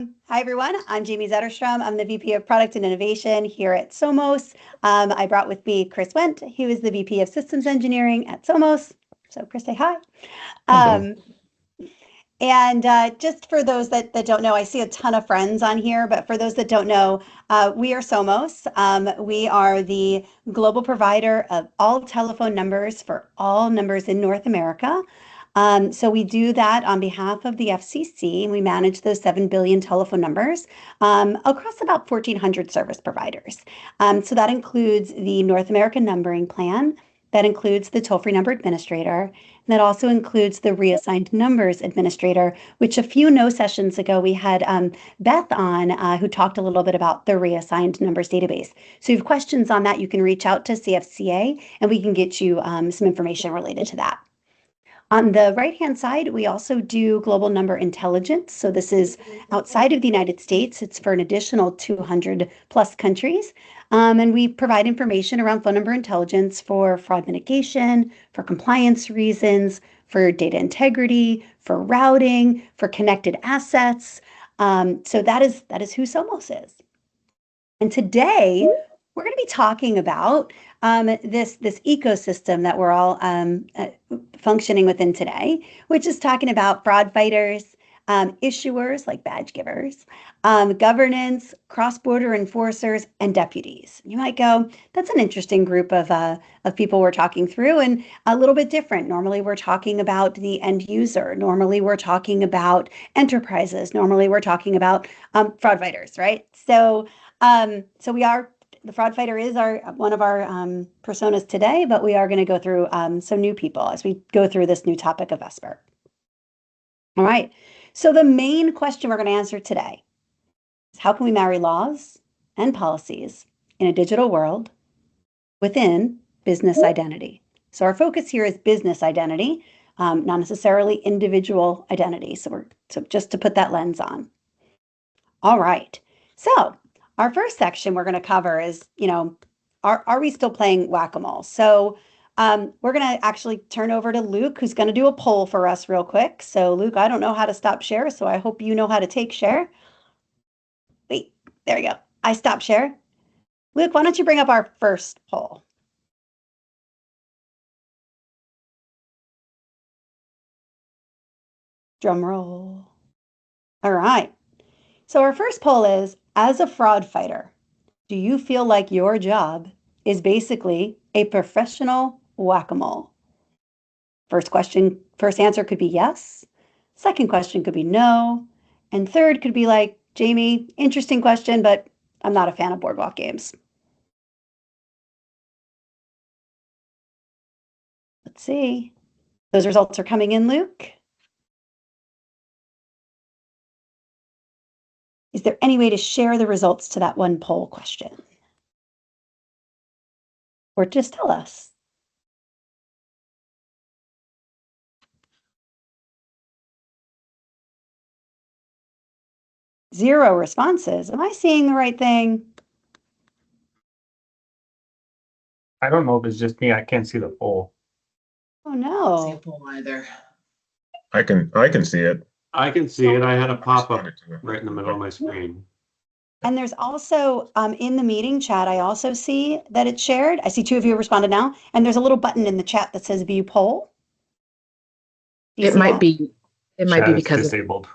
Hi, everyone. I'm Jaime Zetterstrom. I'm the VP of Product and Innovation here at Somos. I brought with me Chris Wendt. He was the VP of Systems Engineering at Somos. So, Chris, say hi. Um, and just for those that don't know, I see a ton of friends on here, but for those that don't know, we are Somos. We are the global provider of all telephone numbers for all numbers in North America. So we do that on behalf of the FCC. We manage those 7 billion telephone numbers across about 1,400 service providers. So that includes the North American Numbering Plan. That includes the toll-free number administrator. And that also includes the reassigned numbers administrator, which a few no sessions ago we had Beth on who talked a little bit about the reassigned numbers database. So if you have questions on that, you can reach out to CFCA and we can get you some information related to that. On the right-hand side, we also do global number intelligence. So this is outside of the United States. It's for an additional 200 plus countries. And we provide information around phone number intelligence for fraud mitigation, for compliance reasons, for data integrity, for routing, for connected assets. So that is who Somos is. And today, we're going to be talking about this ecosystem that we're all functioning within today, which is talking about fraud fighters, issuers like badge givers, governance, cross-border enforcers, and deputies. You might go, that's an interesting group of people we're talking through and a little bit different. Normally, we're talking about the end user. Normally, we're talking about enterprises. Normally, we're talking about fraud fighters, right? So the fraud fighter is one of our personas today, but we are going to go through some new people as we go through this new topic of Vesper. All right. So the main question we're going to answer today is how can we marry laws and policies in a digital world within business identity? So our focus here is business identity, not necessarily individual identity. So just to put that lens on. All right. So our first section we're going to cover is, are we still playing whack-a-mole? So we're going to actually turn over to Luke, who's going to do a poll for us real quick. So Luke, I don't know how to stop share, so I hope you know how to take share. Wait, there we go. I stopped share. Luke, why don't you bring up our first poll? Drum roll. All right. So our first poll is, as a fraud fighter, do you feel like your job is basically a professional whack-a-mole? First answer could be yes. Second question could be no. And third could be like, Jaime, interesting question, but I'm not a fan of boardwalk games. Let's see. Those results are coming in, Luke. Is there any way to share the results to that one poll question? Or just tell us. Zero responses. Am I seeing the right thing? I don't know if it's just me. I can't see the poll. Oh no. See a poll either. I can see it. I can see it. I had a pop-up right in the middle of my screen. And there's also in the meeting chat, I also see that it's shared. I see two of you responded now, and there's a little button in the chat that says view poll. It might be because disabled.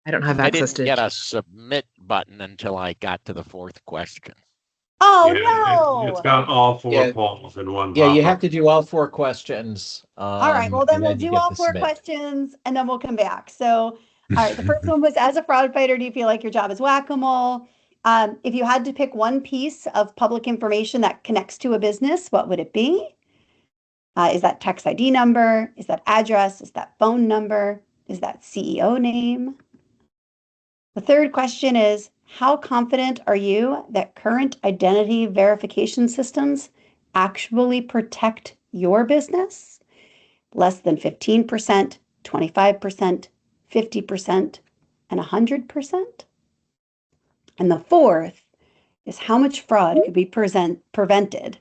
I don't have access to. I didn't get a submit button until I got to the fourth question. Oh yeah, no! It's got all four polls in one. Yeah, you have to do all four questions. All right, well then we'll do all four questions and then we'll come back. So, all right, the first one was, as a fraud fighter, do you feel like your job is whack-a-mole? If you had to pick one piece of public information that connects to a business, what would it be? Is that tax ID number? Is that address? Is that phone number? Is that CEO name? The third question is, how confident are you that current identity verification systems actually protect your business? Less than 15%, 25%, 50%, and 100%? And the fourth is, how much fraud could be prevented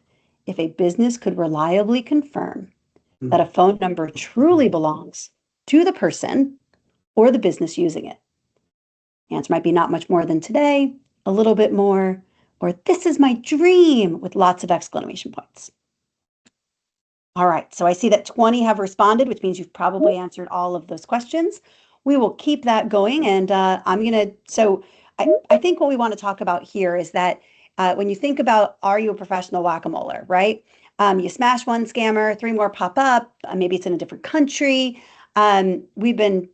if a business could reliably confirm that a phone number truly belongs to the person or the business using it? The answer might be not much more than today, a little bit more, or this is my dream with lots of exclamation points. All right, so I see that 20 have responded, which means you've probably answered all of those questions. We will keep that going, and I think what we want to talk about here is that when you think about, are you a professional whack-a-moler, right? You smash one scammer, 3 more pop up, maybe it's in a different country. We've been,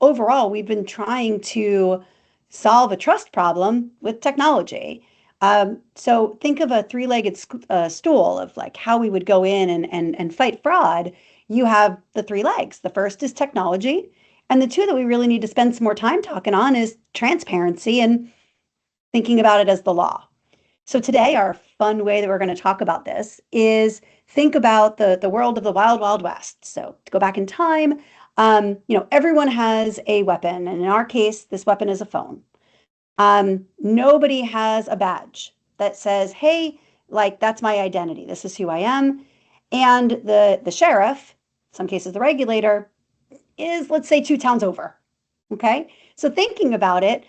overall, we've been trying to solve a trust problem with technology. So think of a 3-legged stool of like how we would go in and fight fraud. You have the 3 legs. The first is technology. And the 2 that we really need to spend some more time talking on is transparency and thinking about it as the law. So today, our fun way that we're going to talk about this is think about the world of the wild, wild west. So to go back in time, everyone has a weapon. And in our case, this weapon is a phone. Nobody has a badge that says, hey, like that's my identity. This is who I am. And the sheriff, in some cases the regulator, is, let's say, 2 towns over. Okay. So thinking about it,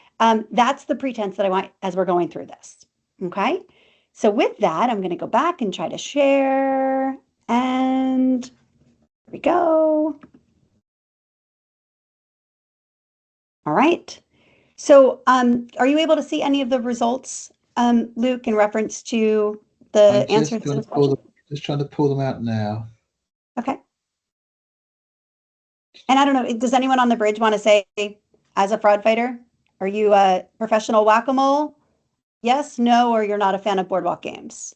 that's the pretense that I want as we're going through this. Okay. So with that, I'm going to go back and try to share. And here we go. All right. So are you able to see any of the results, Luke, in reference to the answers to this question? Just trying to pull them out now. Okay. And I don't know, does anyone on the bridge want to say, as a fraud fighter, are you a professional whack-a-mole? Yes, no, or you're not a fan of boardwalk games?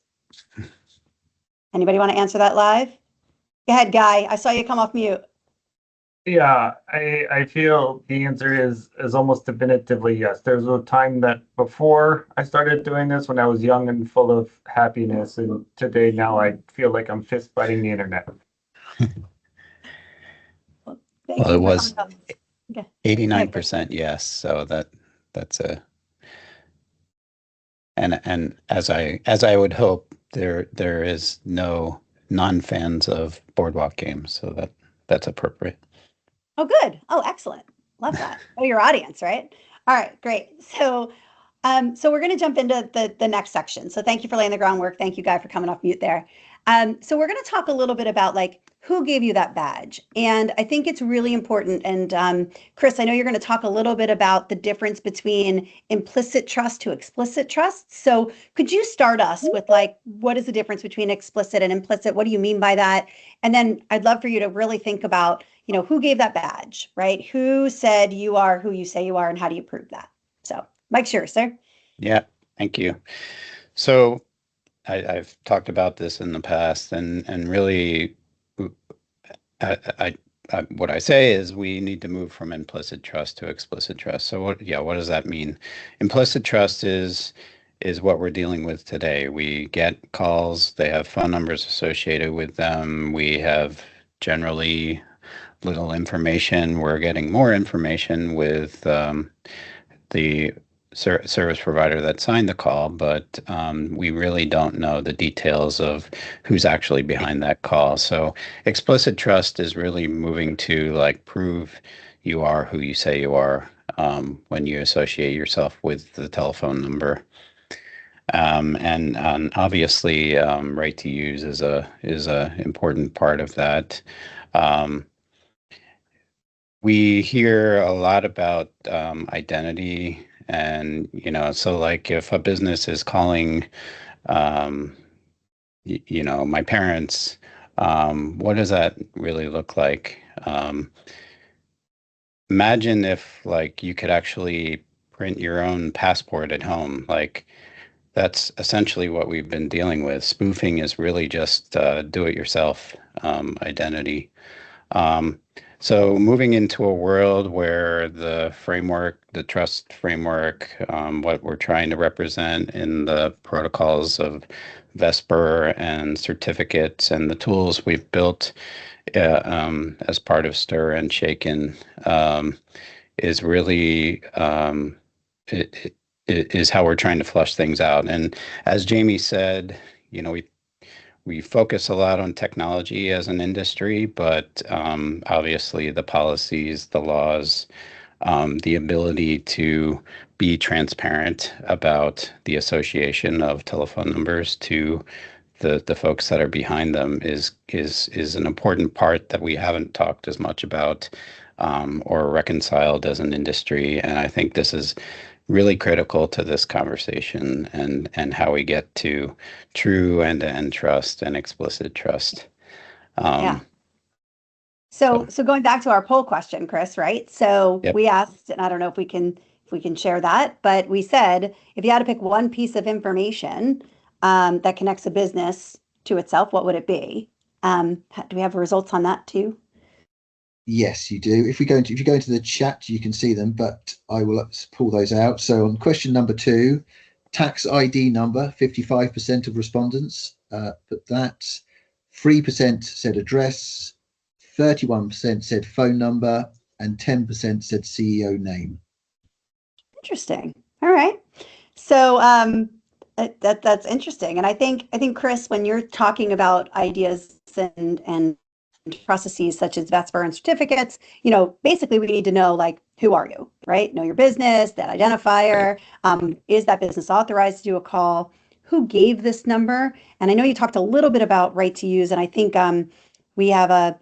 Anybody want to answer that live? Go ahead, Guy. I saw you come off mute. Yeah, I feel the answer is almost definitively yes. There's a time that before I started doing this when I was young and full of happiness, and today now I feel like I'm fist fighting the internet. Well, it was Okay. 89% yes, so that's a and as I would hope, there is no non-fans of boardwalk games, so that's appropriate. Oh, good. Oh, excellent. Love that. Oh, your audience, right? All right, great. So we're going to jump into the next section. So thank you for laying the groundwork. Thank you, Guy, for coming off mute there. So we're going to talk a little bit about like who gave you that badge. And I think it's really important. And Chris, I know you're going to talk a little bit about the difference between implicit trust to explicit trust. So could you start us with like, what is the difference between explicit and implicit? What do you mean by that? And then I'd love for you to really think about, who gave that badge, right? Who said you are who you say you are, and how do you prove that? So Mike's yours, sir. Yeah, thank you. So I've talked about this in the past, and really, what I say is we need to move from implicit trust to explicit trust. So what does that mean? Implicit trust is what we're dealing with today. We get calls, they have phone numbers associated with them. We have generally little information. We're getting more information with the service provider that signed the call, but we really don't know the details of who's actually behind that call. So explicit trust is really moving to like prove you are who you say you are when you associate yourself with the telephone number. And obviously, right to use is a important part of that. We hear a lot about identity, and so like if a business is calling, my parents, what does that really look like? Imagine if like you could actually print your own passport at home. Like that's essentially what we've been dealing with. Spoofing is really just do-it-yourself identity. So moving into a world where the trust framework, what we're trying to represent in the protocols of Vesper and certificates and the tools we've built as part of Stir and Shaken is really it is how we're trying to flush things out. And as Jaime said, we focus a lot on technology as an industry, but obviously the policies, the laws the ability to be transparent about the association of telephone numbers to the folks that are behind them is an important part that we haven't talked as much about or reconciled as an industry. And I think this is really critical to this conversation and how we get to true end-to-end trust and explicit trust. Yeah. So going back to our poll question, Chris, right? So Yep. we asked, and I don't know if we can share that, but we said if you had to pick one piece of information that connects a business to itself, what would it be? Do we have results on that too? Yes, you do. If you go into the chat, you can see them, but I will pull those out. So on question number 2, tax ID number, 55% of respondents put that. 3% said address, 31% said phone number, and 10% said CEO name. Interesting. All right. So that's interesting. And I think Chris, when you're talking about ideas and processes such as Vesper and certificates, basically we need to know, like, who are you, right? Know your business, that identifier. Is that business authorized to do a call? Who gave this number? And I know you talked a little bit about right to use, and I think we have a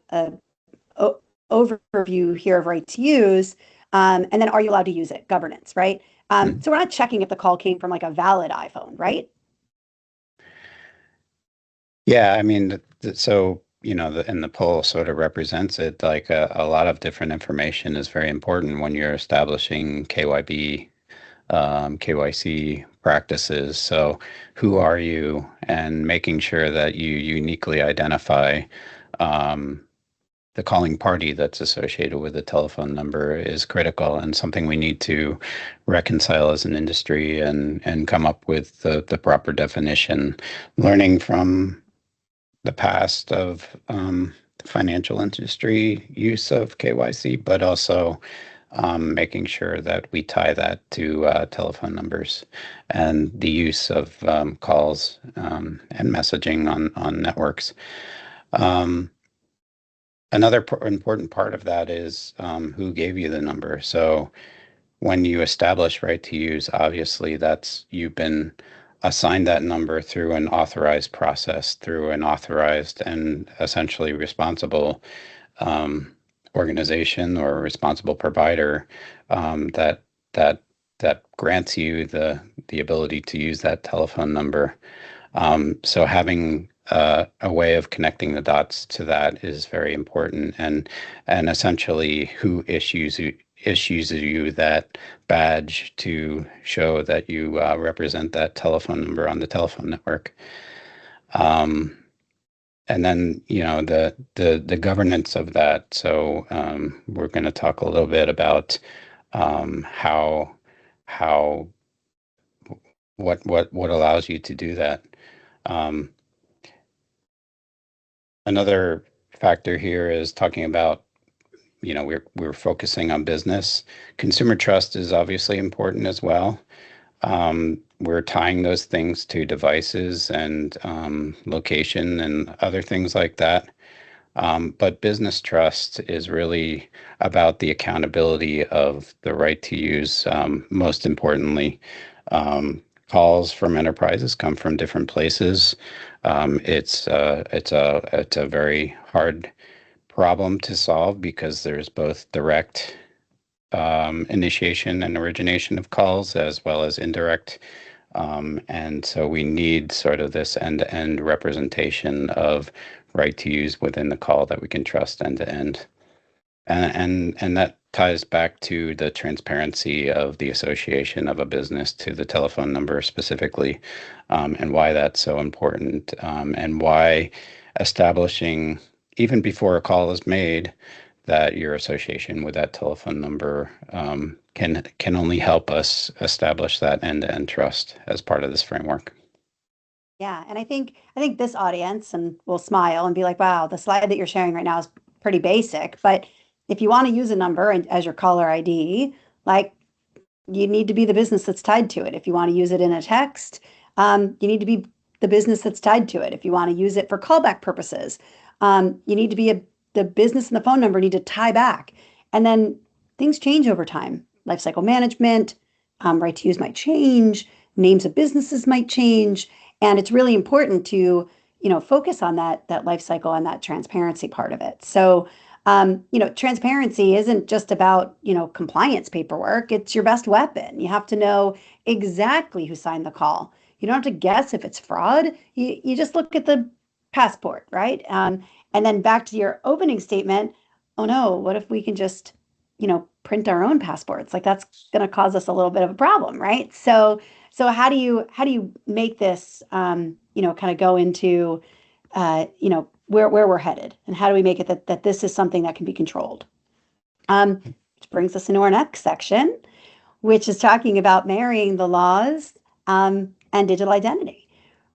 overview here of right to use. And then are you allowed to use it? Governance, right? So we're not checking if the call came from like a valid iPhone, right? Yeah, I mean, so, and the poll sort of represents it. Like a lot of different information is very important when you're establishing KYB, KYC practices. So who are you, and making sure that you uniquely identify the calling party that's associated with the telephone number is critical, and something we need to reconcile as an industry and come up with the proper definition, learning from the past of the financial industry use of KYC, but also making sure that we tie that to telephone numbers and the use of calls and messaging on networks. Another important part of that is who gave you the number. So when you establish right to use, obviously you've been assigned that number through an authorized process, through an authorized and essentially responsible organization or responsible provider that grants you the ability to use that telephone number. So having a way of connecting the dots to that is very important, and essentially who issues you that badge to show that you represent that telephone number on the telephone network. And then the governance of that. So we're going to talk a little bit about what allows you to do that. Another factor here is talking about, we're focusing on business. Consumer trust is obviously important as well. We're tying those things to devices and location and other things like that. But business trust is really about the accountability of the right to use. Most importantly, calls from enterprises come from different places. It's a very hard problem to solve because there's both direct initiation and origination of calls as well as indirect. And so we need sort of this end-to-end representation of right to use within the call that we can trust end-to-end. And that ties back to the transparency of the association of a business to the telephone number specifically, and why that's so important, and why establishing, even before a call is made, that your association with that telephone number can only help us establish that end-to-end trust as part of this framework. Yeah, and I think this audience and will smile and be like, wow, the slide that you're sharing right now is pretty basic. But if you want to use a number as your caller ID, like, you need to be the business that's tied to it. If you want to use it in a text, you need to be the business that's tied to it. If you want to use it for callback purposes, you need to be the business and the phone number need to tie back. And then things change over time. Lifecycle management, right to use might change, names of businesses might change, and it's really important to focus on that life cycle and that transparency part of it. So transparency isn't just about compliance paperwork. It's your best weapon. You have to know exactly who signed the call. You don't have to guess if it's fraud. You just look at the passport, right? And then back to your opening statement. Oh no, what if we can just print our own passports? Like that's going to cause us a little bit of a problem, right? So how do you make this kind of go into where we're headed, and how do we make it that this is something that can be controlled? Which brings us into our next section, which is talking about marrying the laws and digital identity,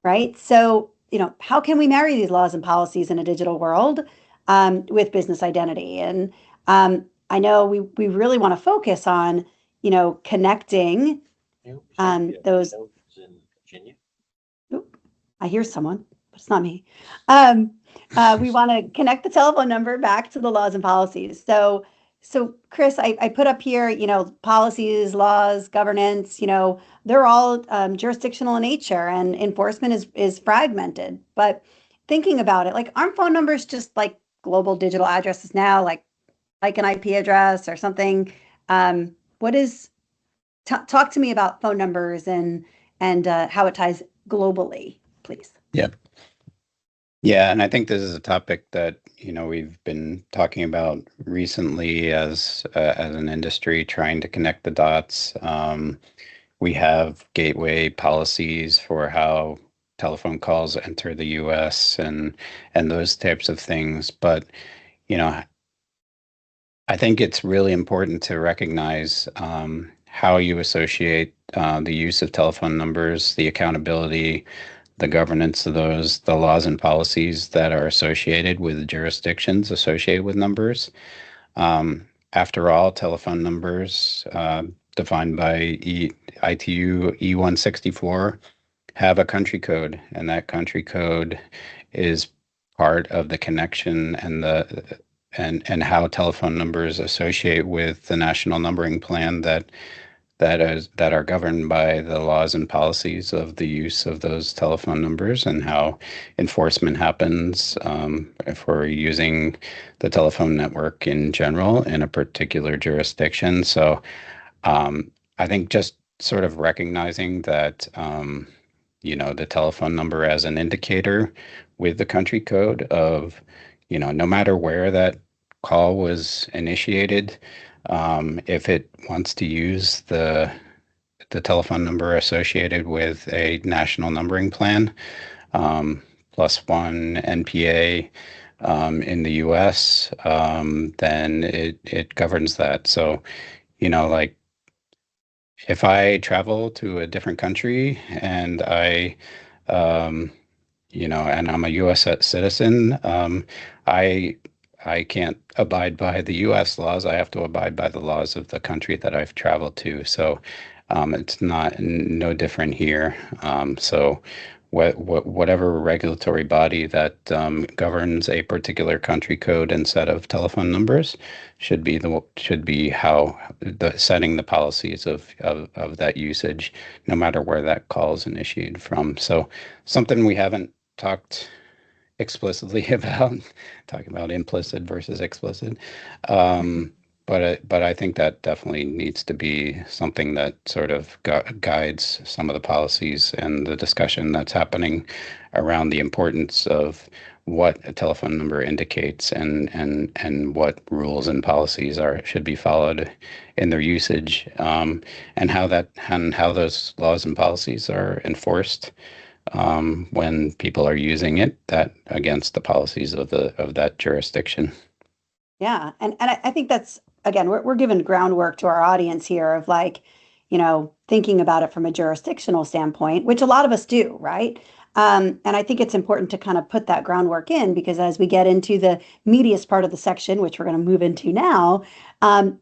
right? So how can we marry these laws and policies in a digital world with business identity? And I know we really want to focus on connecting those. Oop, I hear someone, but it's not me. We want to connect the telephone number back to the laws and policies. So Chris, I put up here, policies, laws, governance, they're all jurisdictional in nature, and enforcement is fragmented. But thinking about it, like, aren't phone numbers just like global digital addresses now, like an IP address or something? Talk to me about phone numbers and how it ties globally, please. Yeah, and I think this is a topic that we've been talking about recently as an industry, trying to connect the dots. We have gateway policies for how telephone calls enter the U.S. and those types of things, but I think it's really important to recognize how you associate the use of telephone numbers, the accountability, the governance of those, the laws and policies that are associated with jurisdictions associated with numbers. After all, telephone numbers defined by ITU E164 have a country code, and that country code is part of the connection and how telephone numbers associate with the national numbering plan that are governed by the laws and policies of the use of those telephone numbers, and how enforcement happens if we're using the telephone network in general in a particular jurisdiction. So I think just sort of recognizing that the telephone number as an indicator with the country code of no matter where that call was initiated, if it wants to use the telephone number associated with a national numbering plan, +1 NPA in the US, then it governs that. So, like, if I travel to a different country and and I'm a U.S. citizen, I can't abide by the U.S. laws. I have to abide by the laws of the country that I've traveled to. So it's no different here. So whatever regulatory body that governs a particular country code and set of telephone numbers should be how setting the policies of that usage, no matter where that call is initiated from. So something we haven't talked explicitly about, talking about implicit versus explicit. But I think that definitely needs to be something that sort of guides some of the policies and the discussion that's happening around the importance of what a telephone number indicates and what rules and policies should be followed in their usage, and how those laws and policies are enforced when people are using it that against the policies of that jurisdiction. Yeah, and I think that's, again, we're giving groundwork to our audience here of, like, thinking about it from a jurisdictional standpoint, which a lot of us do, right? And I think it's important to kind of put that groundwork in, because as we get into the meatiest part of the section, which we're going to move into now,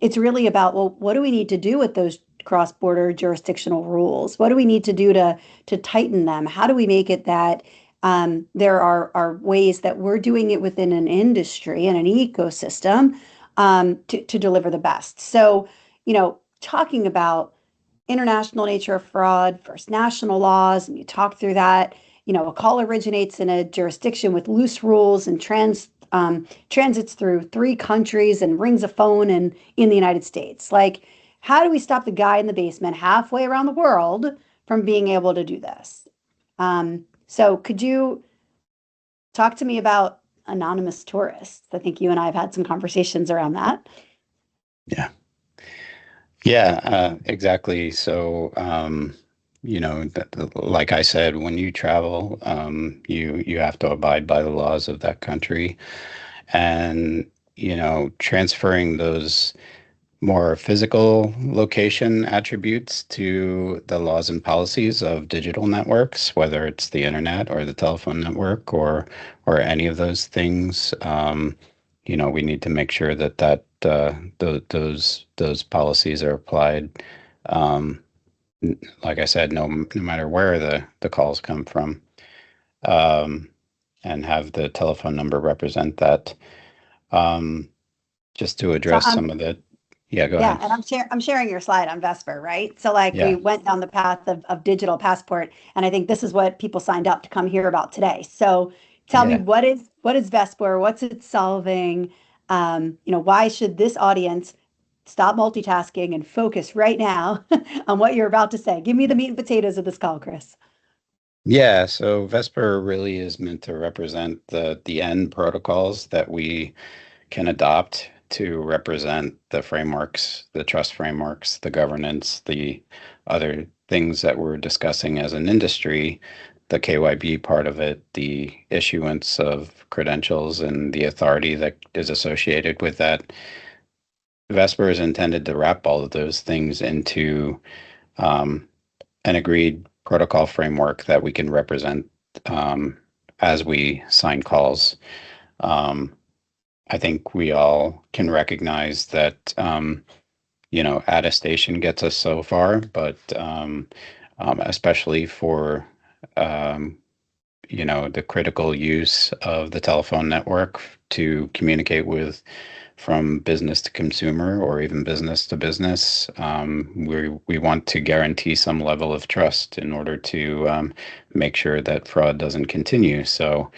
it's really about, well, what do we need to do with those cross-border jurisdictional rules? What do we need to do to tighten them? How do we make it that there are ways that we're doing it within an industry and an ecosystem to deliver the best. So, talking about international nature of fraud versus national laws, and you talk through that. A call originates in a jurisdiction with loose rules and transits through 3 countries and rings a phone in the United States. Like, how do we stop the guy in the basement halfway around the world from being able to do this? So could you talk to me about anonymous tourists? I think you and I have had some conversations around that. Yeah, exactly. So, like I said, when you travel, you have to abide by the laws of that country, and transferring those more physical location attributes to the laws and policies of digital networks, whether it's the internet or the telephone network or any of those things. We need to make sure that those policies are applied. Like I said, no matter where the calls come from, and have the telephone number represent that. Just to address some of the, go ahead. And I'm sharing your slide on Vesper, right? So like we went down the path of digital passport, and I think this is what people signed up to come hear about today. So tell me, what is Vesper? What's it solving? Why should this audience stop multitasking and focus right now on what you're about to say? Give me the meat and potatoes of this call, Chris. Yeah, so Vesper really is meant to represent the end protocols that we can adopt to represent the frameworks, the trust frameworks, the governance, the other things that we're discussing as an industry, the KYB part of it, the issuance of credentials and the authority that is associated with that. Vesper is intended to wrap all of those things into an agreed protocol framework that we can represent as we sign calls. I think we all can recognize that, attestation gets us so far, but especially for, the critical use of the telephone network to communicate with from business to consumer or even business to business, we want to guarantee some level of trust in order to make sure that fraud doesn't continue. So,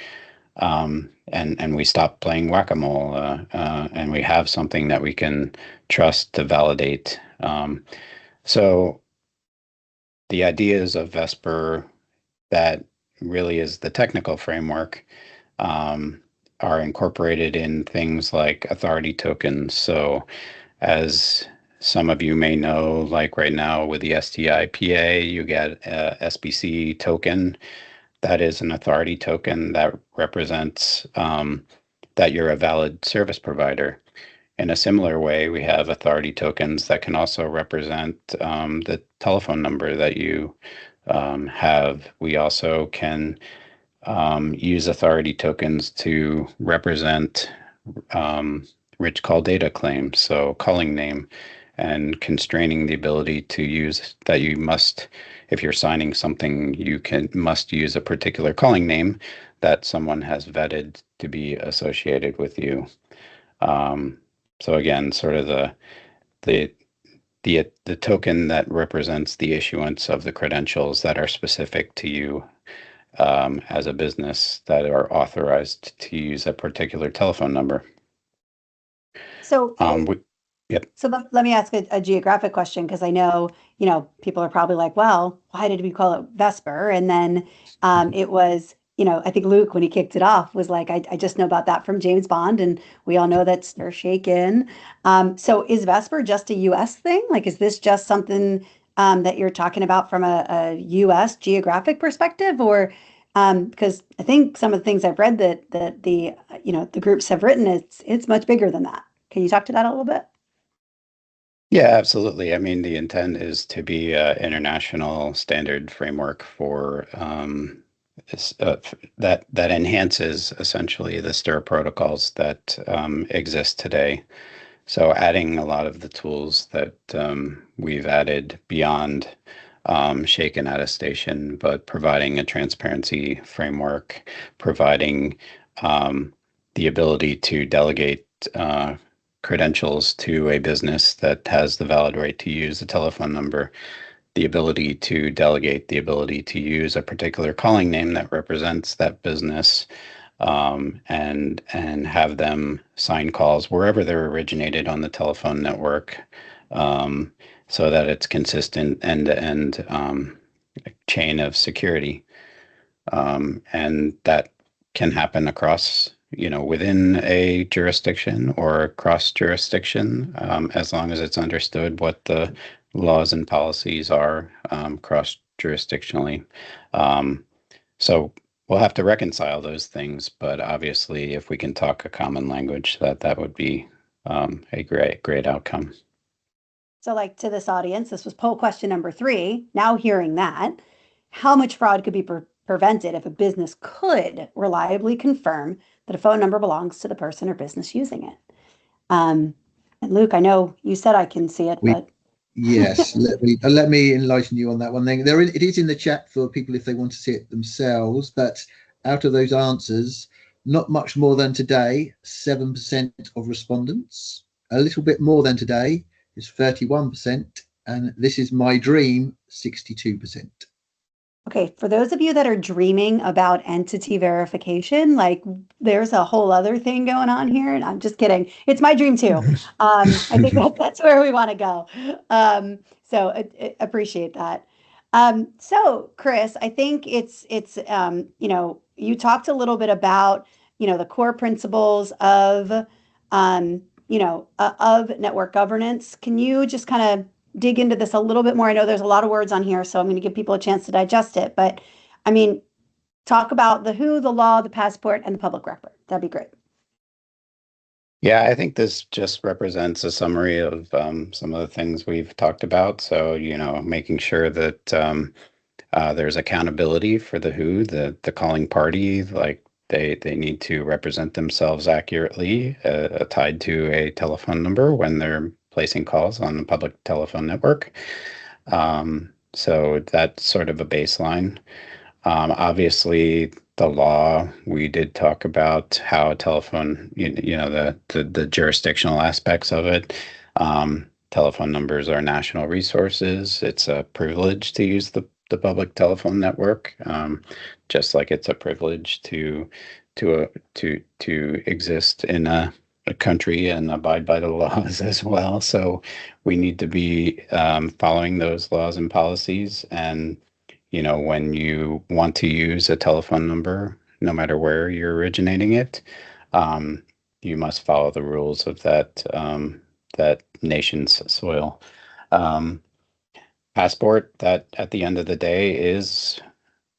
and we stop playing whack-a-mole, and we have something that we can trust to validate. So the ideas of Vesper, that really is the technical framework, are incorporated in things like authority tokens. So as some of you may know, like right now with the STIPA, you get a SBC token. That is an authority token that represents that you're a valid service provider. In a similar way, we have authority tokens that can also represent the telephone number that you have. We also can use authority tokens to represent rich call data claims, so calling name, and constraining the ability to use that you must, if you're signing something, must use a particular calling name that someone has vetted to be associated with you. So again, sort of the token that represents the issuance of the credentials that are specific to you as a business that are authorized to use a particular telephone number. So, Yep. So let me ask a geographic question, because I know, people are probably like, well, why did we call it Vesper? And then it was, I think Luke, when he kicked it off, was like, I just know about that from James Bond, and we all know that stir shaken. So is Vesper just a US thing? Like, is this just something that you're talking about from a US geographic perspective? Or because I think some of the things I've read that the groups have written, it's much bigger than that. Can you talk to that a little bit? Yeah, absolutely. I mean, the intent is to be an international standard framework for that enhances essentially the STIR protocols that exist today. So adding a lot of the tools that we've added beyond shaken attestation, but providing a transparency framework, providing the ability to delegate credentials to a business that has the valid right to use a telephone number, the ability to delegate, the ability to use a particular calling name that represents that business, and have them sign calls wherever they're originated on the telephone network, so that it's consistent end-to-end chain of security. And that can happen across, within a jurisdiction or across jurisdiction, as long as it's understood what the laws and policies are cross jurisdictionally. So we'll have to reconcile those things, but obviously, if we can talk a common language, that would be a great outcome. So like to this audience, this was poll question number 3. Now hearing that, how much fraud could be prevented if a business could reliably confirm that a phone number belongs to the person or business using it? And Luke, I know you said I can see it, but yes, let me enlighten you on that one thing. It is in the chat for people if they want to see it themselves. But out of those answers, not much more than today, 7% of respondents. A little bit more than today is 31%, and this is my dream, 62%. okay, for those of you that are dreaming about entity verification, like there's a whole other thing going on here, and I'm just kidding. It's my dream too. I think that's where we want to go. So I appreciate that. So Chris, I think it's you talked a little bit about, the core principles of, of network governance. Can you just kind of dig into this a little bit more? I know there's a lot of words on here, so I'm going to give people a chance to digest it. But I mean, talk about the who, the law, the passport, and the public record. That'd be great. Yeah, I think this just represents a summary of some of the things we've talked about. So, making sure that there's accountability for the who, the calling party, like they need to represent themselves accurately, tied to a telephone number when they're placing calls on the public telephone network. So that's sort of a baseline. Obviously, the law, we did talk about how a telephone, the jurisdictional aspects of it. Telephone numbers are national resources. It's a privilege to use the public telephone network, just like it's a privilege to exist in a country and abide by the laws as well. So we need to be following those laws and policies. And when you want to use a telephone number, no matter where you're originating it, you must follow the rules of that nation's soil. Passport, that at the end of the day is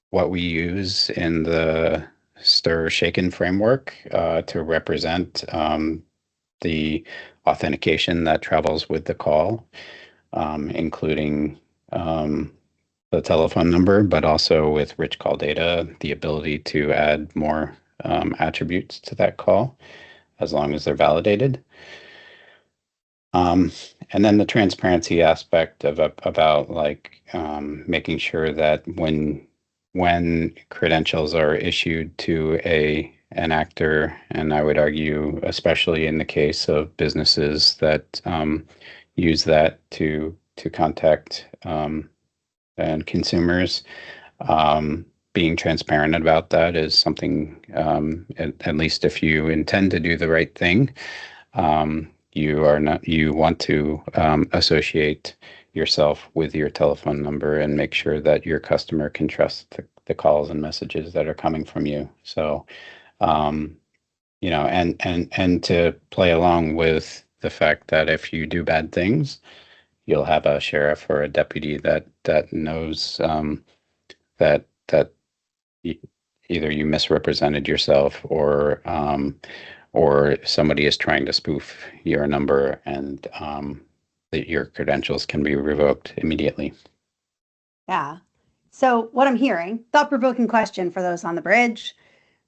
what we use in the stir shaken framework to represent the authentication that travels with the call, including the telephone number, but also with rich call data, the ability to add more attributes to that call as long as they're validated. And then the transparency aspect about making sure that when credentials are issued to an actor, and I would argue, especially in the case of businesses that use that to contact and consumers, being transparent about that is something, at least if you intend to do the right thing, you want to associate yourself with your telephone number and make sure that your customer can trust the calls and messages that are coming from you. So, and to play along with the fact that if you do bad things, you'll have a sheriff or a deputy that knows that either you misrepresented yourself or somebody is trying to spoof your number, and that your credentials can be revoked immediately. Yeah. So what I'm hearing, thought-provoking question for those on the bridge: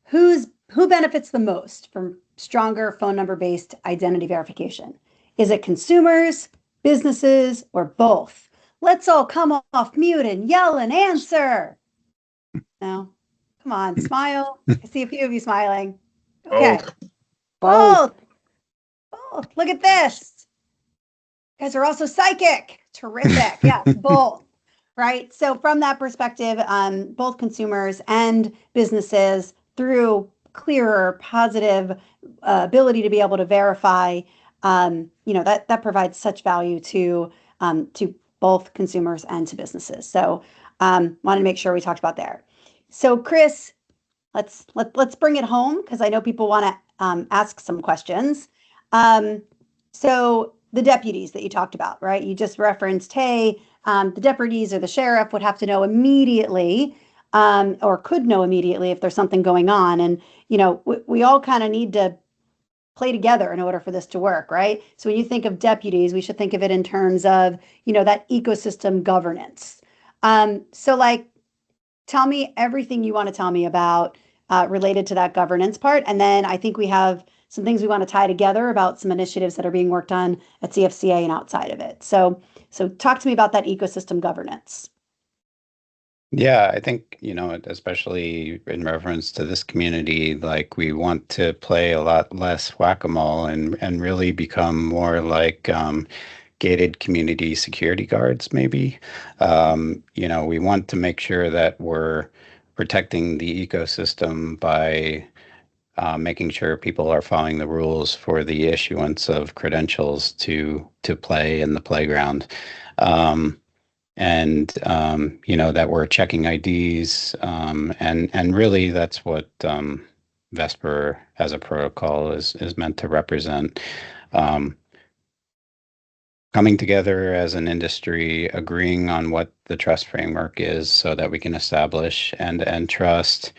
who benefits the most from stronger phone number-based identity verification? Is it consumers, businesses, or both? Let's all come off mute and yell and answer. No, come on, smile. I see a few of you smiling. Okay. Both. Both. cool. Look at this. You guys are also psychic. Terrific. Yes, both. Right. So from that perspective, both consumers and businesses, through clearer, positive ability to be able to verify, that provides such value to both consumers and to businesses. So wanted to make sure we talked about there. So Chris, let's bring it home because I know people want to ask some questions. So the deputies that you talked about, right? You just referenced, hey, the deputies or the sheriff would have to know immediately, or could know immediately if there's something going on. And, we all kind of need to play together in order for this to work, right? So when you think of deputies, we should think of it in terms of, that ecosystem governance. So tell me everything you want to tell me about related to that governance part. And then I think we have some things we want to tie together about some initiatives that are being worked on at CFCA and outside of it. So talk to me about that ecosystem governance. Yeah, I think, especially in reference to this community, like we want to play a lot less whack-a-mole and really become more like gated community security guards, maybe. We want to make sure that we're protecting the ecosystem by making sure people are following the rules for the issuance of credentials to play in the playground. That we're checking IDs, and really that's what Vesper as a protocol is meant to represent. Coming together as an industry, agreeing on what the trust framework is so that we can establish and trust,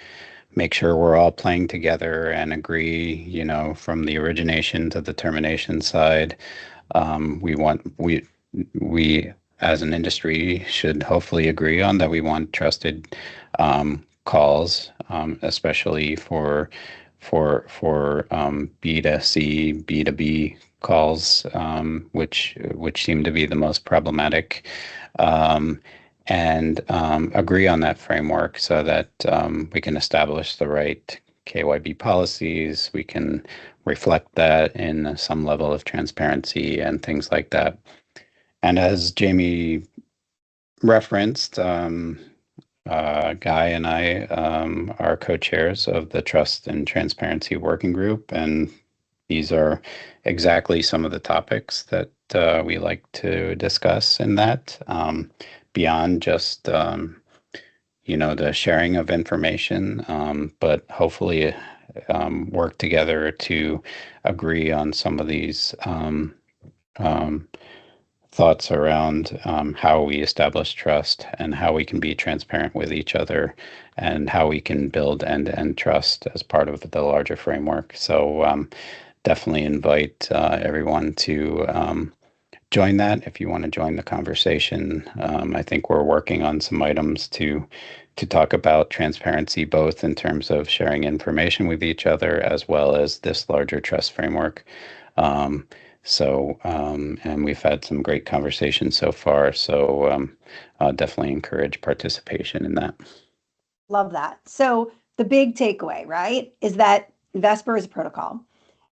make sure we're all playing together and agree, from the origination to the termination side. We as an industry should hopefully agree on that we want trusted calls, especially for B2C, B2B calls, which seem to be the most problematic, and agree on that framework so that we can establish the right KYB policies. We can reflect that in some level of transparency and things like that. And as Jaime referenced, Guy and I are co-chairs of the Trust and Transparency Working Group, and these are exactly some of the topics that we like to discuss in that, beyond just the sharing of information, but hopefully work together to agree on some of these thoughts around how we establish trust and how we can be transparent with each other and how we can build end-to-end trust as part of the larger framework. So definitely invite everyone to join that if you want to join the conversation. I think we're working on some items to talk about transparency, both in terms of sharing information with each other as well as this larger trust framework. And we've had some great conversations so far. So definitely encourage participation in that. Love that. So the big takeaway, right, is that Vesper is a protocol,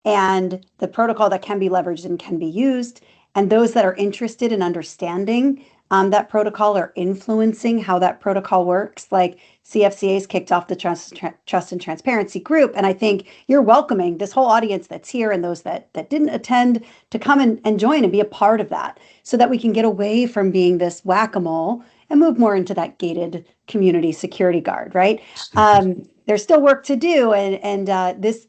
and the protocol that can be leveraged and can be used. And those that are interested in understanding that protocol or influencing how that protocol works, like CFCA's kicked off the Trust and Transparency group. And I think you're welcoming this whole audience that's here and those that didn't attend to come and join and be a part of that so that we can get away from being this whack-a-mole and move more into that gated community security guard, right? There's still work to do, and this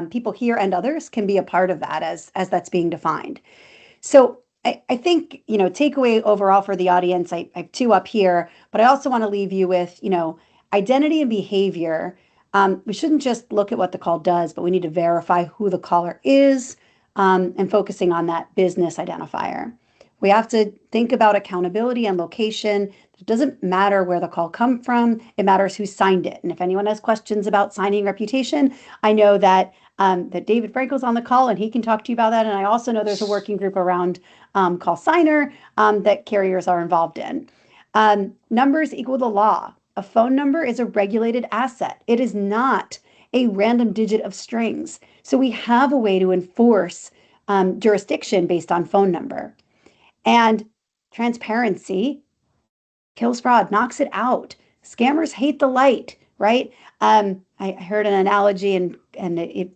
people here and others can be a part of that as that's being defined. So I think, takeaway overall for the audience, I have two up here, but I also want to leave you with, identity and behavior. We shouldn't just look at what the call does, but we need to verify who the caller is, and focusing on that business identifier. We have to think about accountability and location. It doesn't matter where the call come from. It matters who signed it. And if anyone has questions about signing reputation, I know that David Frankel's on the call and he can talk to you about that. And I also know there's a working group around call signer that carriers are involved in. Numbers equal the law. A phone number is a regulated asset. It is not a random digit of strings. So we have a way to enforce jurisdiction based on phone number. And transparency kills fraud, knocks it out. Scammers hate the light, right? I heard an analogy and it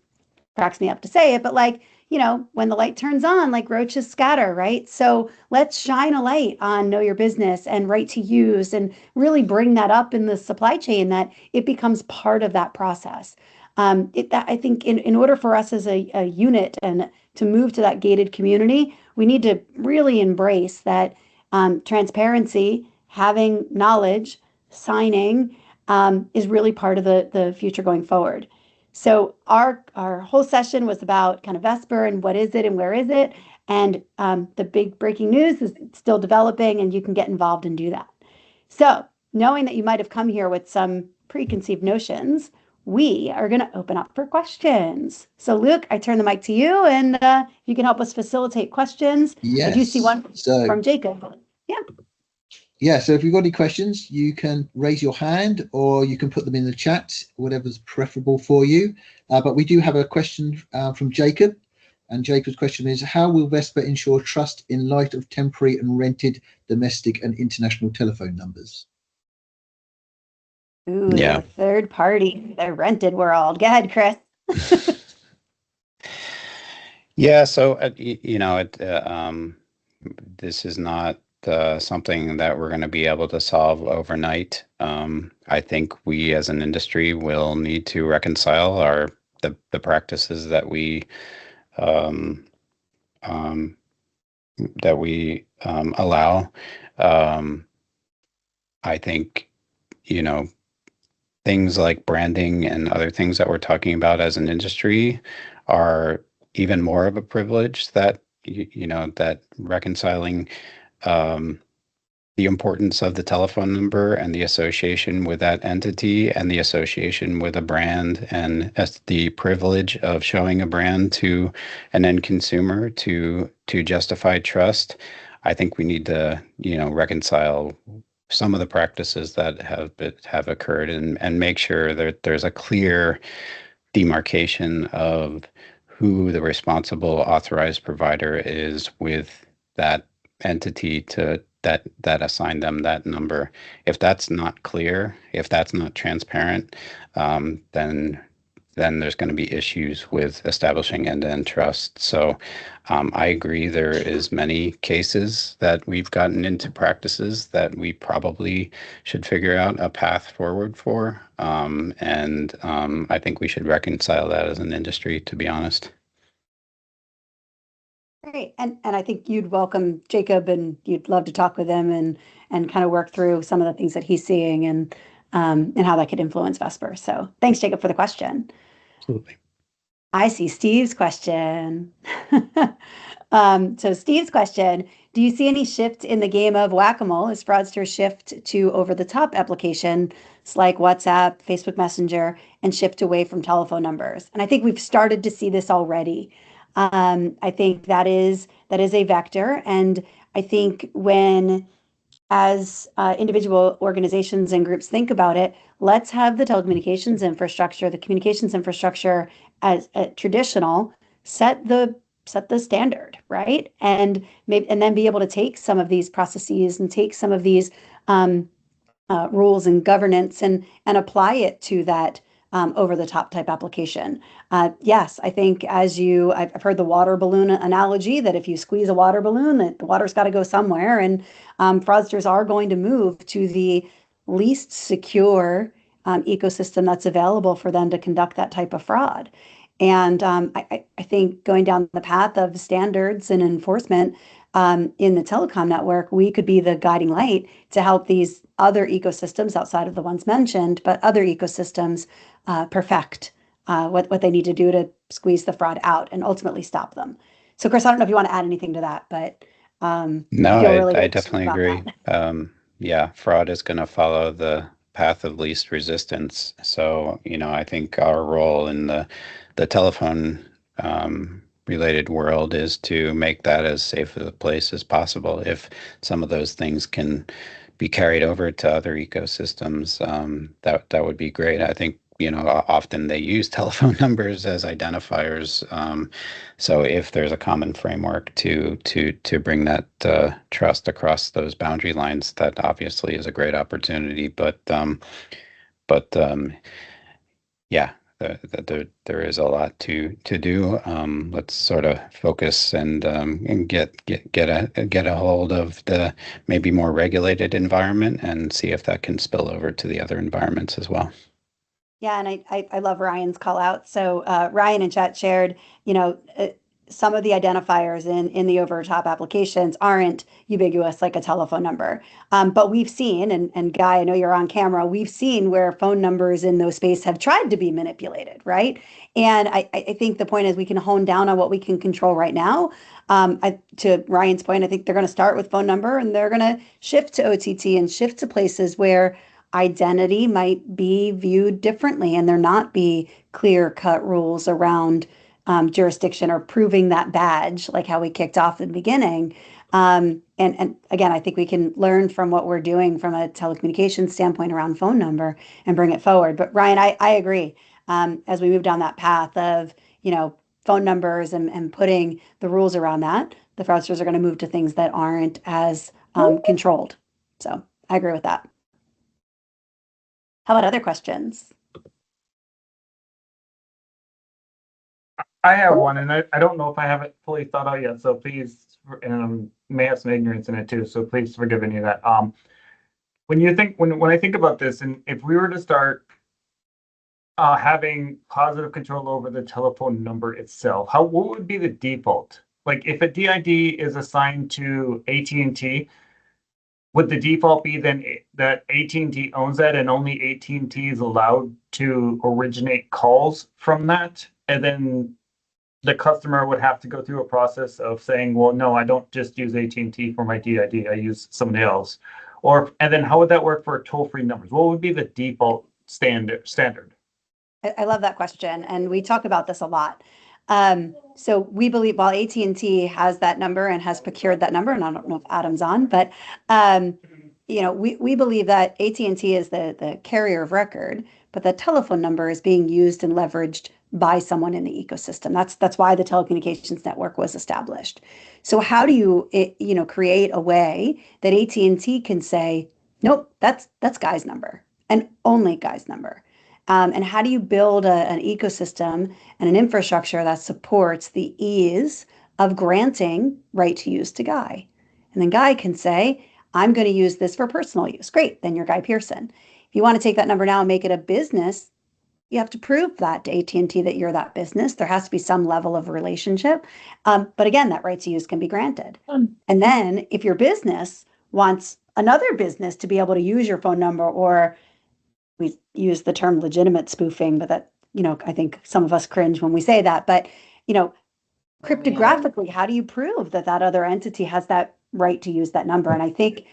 cracks me up to say it, but like, you know, when the light turns on, like roaches scatter, right? So let's shine a light on know your business and right to use and really bring that up in the supply chain, that it becomes part of that process. I think in order for us as a unit and to move to that gated community, we need to really embrace that transparency, having knowledge, signing is really part of the future going forward. So our whole session was about kind of Vesper and what is it and where is it. And the big breaking news is it's still developing and you can get involved and do that. So knowing that you might have come here with some preconceived notions, we are going to open up for questions. So Luke, I turn the mic to you and you can help us facilitate questions. Yes. I do see one from Jacob. Yeah. Yeah, so if you've got any questions, you can raise your hand or you can put them in the chat, whatever's preferable for you. But we do have a question from Jacob. And Jacob's question is, how will Vesper ensure trust in light of temporary and rented domestic and international telephone numbers? Ooh, Yeah. Third party, the rented world. Go ahead, Chris. Yeah, so this is not something that we're going to be able to solve overnight. I think we as an industry will need to reconcile the practices that we allow. I think, things like branding and other things that we're talking about as an industry are even more of a privilege, that that reconciling the importance of the telephone number and the association with that entity and the association with a brand and as the privilege of showing a brand to an end consumer to justify trust. I think we need to, reconcile some of the practices that have occurred and make sure that there's a clear demarcation of who the responsible authorized provider is with that entity that assigned them that number. If that's not clear, if that's not transparent, then there's going to be issues with establishing end-to-end trust. So I agree there is many cases that we've gotten into practices that we probably should figure out a path forward for. And I think we should reconcile that as an industry, to be honest. Great. And I think you'd welcome Jacob and you'd love to talk with him and kind of work through some of the things that he's seeing and how that could influence Vesper. So thanks, Jacob, for the question. Absolutely. I see Steve's question. So Steve's question, do you see any shift in the game of whack-a-mole as fraudsters shift to over-the-top applications like WhatsApp, Facebook Messenger, and shift away from telephone numbers? And I think we've started to see this already. I think that is a vector. And I think when, as individual organizations and groups think about it, let's have the telecommunications infrastructure, the communications infrastructure as traditional, set the standard, right? And then be able to take some of these processes and take some of these rules and governance and apply it to that over the top type application. Yes, I think I've heard the water balloon analogy, that if you squeeze a water balloon, that the water's got to go somewhere, and fraudsters are going to move to the least secure ecosystem that's available for them to conduct that type of fraud. And I think going down the path of standards and enforcement in the telecom network, we could be the guiding light to help these other ecosystems outside of the ones mentioned, but other ecosystems perfect what they need to do to squeeze the fraud out and ultimately stop them. So Chris, I don't know if you want to add anything to that, but no, I definitely agree. Yeah, fraud is going to follow the path of least resistance. So, I think our role in the telephone related world is to make that as safe a place as possible. If some of those things can be carried over to other ecosystems, that would be great. I think, often they use telephone numbers as identifiers. So if there's a common framework to bring that trust across those boundary lines, that obviously is a great opportunity. But yeah, there is a lot to do. Let's sort of focus and get a hold of the maybe more regulated environment and see if that can spill over to the other environments as well. Yeah, and I love Ryan's call out. So Ryan in chat shared, some of the identifiers in the over-the-top applications aren't ubiquitous like a telephone number. But we've seen, and Guy, I know you're on camera, we've seen where phone numbers in those spaces have tried to be manipulated, right? And I think the point is we can hone down on what we can control right now. To Ryan's point, I think they're going to start with phone number and they're going to shift to OTT and shift to places where identity might be viewed differently and there not be clear-cut rules around jurisdiction or proving that badge, like how we kicked off at the beginning. And again, I think we can learn from what we're doing from a telecommunications standpoint around phone number and bring it forward. But Ryan, I agree. As we move down that path of, phone numbers and putting the rules around that, the fraudsters are going to move to things that aren't as controlled. So I agree with that. How about other questions? I have one, and I don't know if I have it fully thought out yet. So please, and may have some ignorance in it too. So please forgive any of that. When I think about this, and if we were to start having positive control over the telephone number itself, what would be the default? Like if a DID is assigned to AT&T, would the default be then that AT&T owns that and only AT&T is allowed to originate calls from that? And then the customer would have to go through a process of saying, well, no, I don't just use AT&T for my DID, I use somebody else. And then how would that work for toll-free numbers? What would be the default standard? I love that question. And we talk about this a lot. So we believe while AT&T has that number and has procured that number, and I don't know if Adam's on, but we believe that AT&T is the carrier of record, but the telephone number is being used and leveraged by someone in the ecosystem. That's why the telecommunications network was established. So how do you create a way that AT&T can say, nope, that's Guy's number and only Guy's number? And how do you build an ecosystem and an infrastructure that supports the ease of granting right to use to Guy? And then Guy can say, I'm going to use this for personal use. Great, then you're Guy Pearson. If you want to take that number now and make it a business, you have to prove that to AT&T that you're that business. There has to be some level of relationship. But again, that right to use can be granted. And then if your business wants another business to be able to use your phone number, or we use the term legitimate spoofing, but that, I think some of us cringe when we say that, but, cryptographically, how do you prove that other entity has that right to use that number? And I think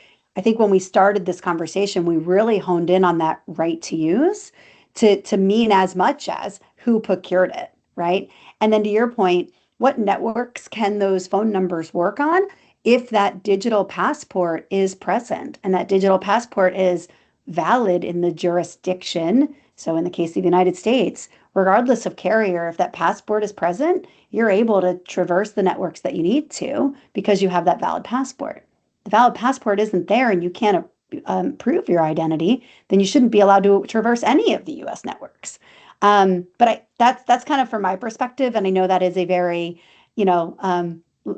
when we started this conversation, we really honed in on that right to use to mean as much as who procured it, right? And then to your point, what networks can those phone numbers work on if that digital passport is present and that digital passport is valid in the jurisdiction? So in the case of the United States, regardless of carrier, if that passport is present, you're able to traverse the networks that you need to because you have that valid passport. The valid passport isn't there and you can't prove your identity, then you shouldn't be allowed to traverse any of the US networks. But that's kind of from my perspective, and I know that is a very,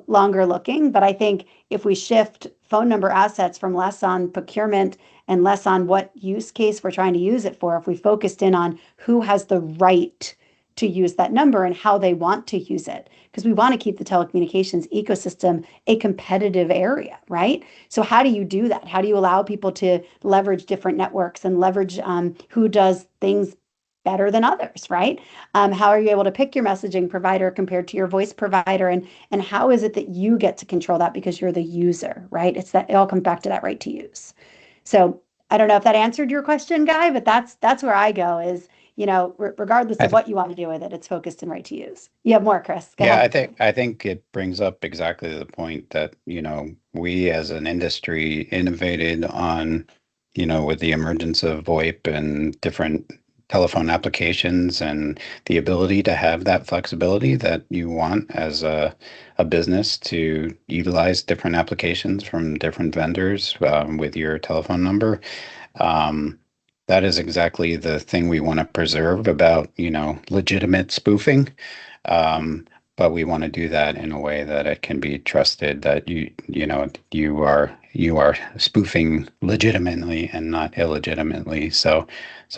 longer looking, but I think if we shift phone number assets from less on procurement and less on what use case we're trying to use it for, if we focused in on who has the right to use that number and how they want to use it, because we want to keep the telecommunications ecosystem a competitive area, right? So how do you do that? How do you allow people to leverage different networks and leverage who does things better than others, right? How are you able to pick your messaging provider compared to your voice provider? And how is it that you get to control that because you're the user, right? It all comes back to that right to use. So I don't know if that answered your question, Guy, but that's where I go is, regardless of what you want to do with it, it's focused in right to use. You have more, Chris. Go ahead. I think it brings up exactly the point that, we as an industry innovated on, with the emergence of VoIP and different telephone applications and the ability to have that flexibility that you want as a business to utilize different applications from different vendors with your telephone number. That is exactly the thing we want to preserve about, legitimate spoofing. But we want to do that in a way that it can be trusted that you are spoofing legitimately and not illegitimately. So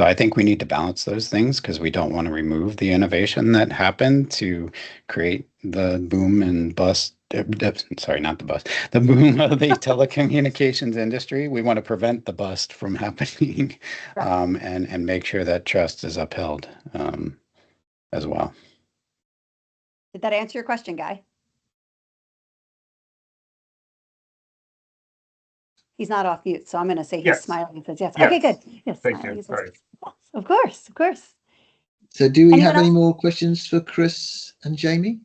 I think we need to balance those things because we don't want to remove the innovation that happened to create the boom and bust. Sorry, not the bust. The boom of the telecommunications industry. We want to prevent the bust from happening, and make sure that trust is upheld as well. Did that answer your question, Guy? He's not off mute, so I'm going to say he's Yes. smiling and says yes. Yes. Okay, good. Yes, Thank smiling, you. he says Sorry. yes. Of course, of course. So do we Anyone have any else? more questions for Chris and Jamie?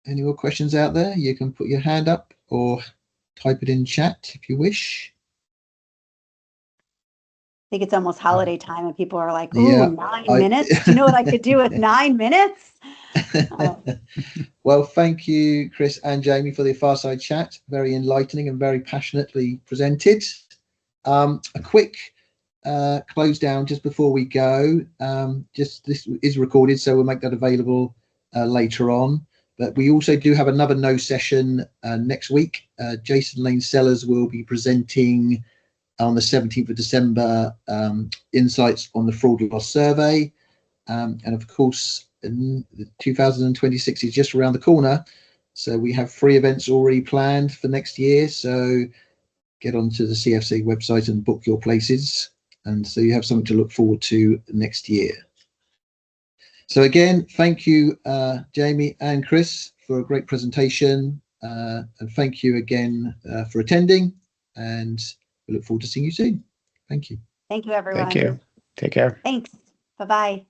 Any more questions out there? You can put your hand up or type it in chat if you wish. I think it's almost holiday time and people are like, ooh, Yeah, 9 minutes? Do you know what I could do with 9 minutes? Well, thank you, Chris and Jamie, for the Fireside chat. Very enlightening and very passionately presented. A quick close down just before we go. Just this is recorded, so we'll make that available later on. But we also do have another no session next week. Jason Lane Sellers will be presenting on the 17th of December insights on the fraud loss survey. And of course, 2026 is just around the corner. So we have 3 events already planned for next year. So get onto the CFC website and book your places. And so you have something to look forward to next year. So again, thank you, Jamie and Chris, for a great presentation. And thank you again for attending. And we look forward to seeing you soon. Thank you. Thank you, everyone. Thank you. Take care. Thanks. Bye-bye.